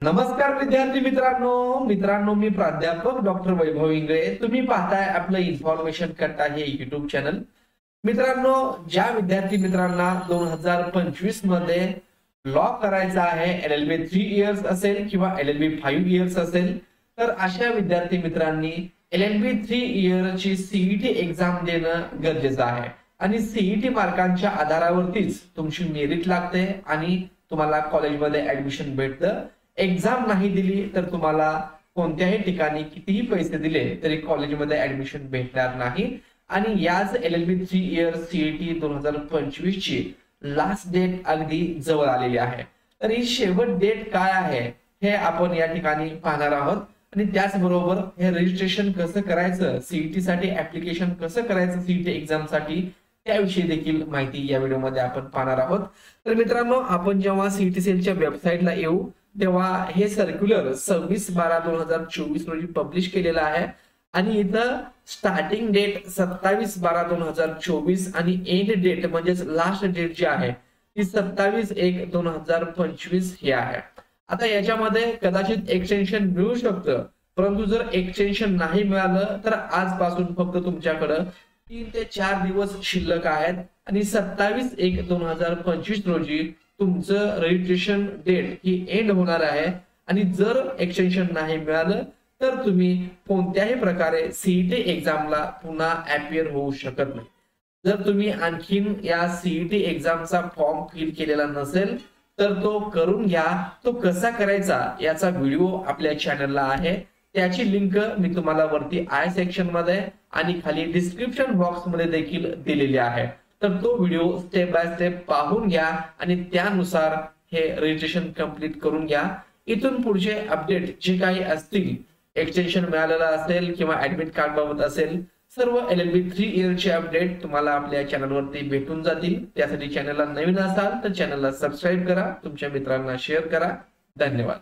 नमस्कार विद्यार्थी मित्रांनो मी प्राध्यापक डॉक्टर वैभव इंगळे। तुम्ही पाहताय आपलं इन्फॉर्मेशन कट्टा हे युट्यूब चॅनल। मित्रांनो, ज्या विद्यार्थी मित्रांना 2025 मध्ये लॉ करायचा आहे, LLB 3 इयर्स असेल किंवा LLB 5 इयर्स असेल, तर अशा विद्यार्थी मित्रांनी LLB 3 इयरची CET एक्झाम देणं गरजेचं आहे आणि CET मार्कांच्या आधारावरतीच तुमची मेरिट लागते आणि तुम्हाला कॉलेजमध्ये ऍडमिशन भेटतं। एक्झाम नाही दिली तर तुम्हाला कोणत्याही ठिकाणी कितीही पैसे दिले तरी कॉलेजमध्ये ऍडमिशन भेटणार नाही। आणि याच LLB 3 इयर CET 2025 ची लास्ट डेट अगदी जवळ आलेली आहे। तर ही शेवट डेट काय आहे हे आपण या ठिकाणी पाहणार आहोत आणि त्याचबरोबर हे रजिस्ट्रेशन कसं करायचं, CET साठी ऍप्लिकेशन कसं करायचं, CET एक्झाम साठी त्याविषयी देखील माहिती या व्हिडिओमध्ये आपण पाहणार आहोत। तर मित्रांनो, आपण जेव्हा CET सेलच्या वेबसाईटला येऊ तेव्हा हे सर्क्युलर 26/12/2024 रोजी पब्लिश केलेलं आहे आणि इथं स्टार्टिंग डेट 27/12/2024 आणि एंड डेट म्हणजेच लास्ट डेट जी आहे ती 27/1/2025 ही आहे। आता याच्यामध्ये कदाचित एक्सटेन्शन मिळू शकतं, परंतु जर एक्सटेन्शन नाही मिळालं तर आजपासून फक्त तुमच्याकडे 3 ते 4 दिवस शिल्लक आहेत आणि 27/1/2025 रोजी तुमचं रजिस्ट्रेशन डेट ही एंड होणार आहे। आणि जर एक्सटेन्शन नाही मिळालं तर तुम्ही कोणत्याही प्रकारे CET एक्झामला पुन्हा अपियर होऊ शकत नाही। जर तुम्ही आणखीन या CET एक्झामचा फॉर्म फिल केलेला नसेल तर तो करून घ्या। तो कसा करायचा याचा व्हिडिओ आपल्या चॅनलला आहे, त्याची लिंक मी तुम्हाला वरती आय सेक्शन मध्ये आणि खाली डिस्क्रिप्शन बॉक्स मध्ये देखील दिलेली आहे। तर तो व्हिडिओ स्टेप बाय स्टेप पाहून घ्या आणि त्यानुसार हे रजिस्ट्रेशन कंप्लीट करून घ्या। इथून पुढचे अपडेट जे काही असतील, एक्सटेन्शन मिळालेला असेल किंवा ऍडमिट कार्ड बाबत असेल, सर्व LLB 3 इयरचे अपडेट तुम्हाला आपल्या चॅनलवरती भेटून जातील। त्यासाठी चॅनलला नवीन असाल तर चॅनलला सबस्क्राईब करा, तुमच्या मित्रांना शेअर करा। धन्यवाद।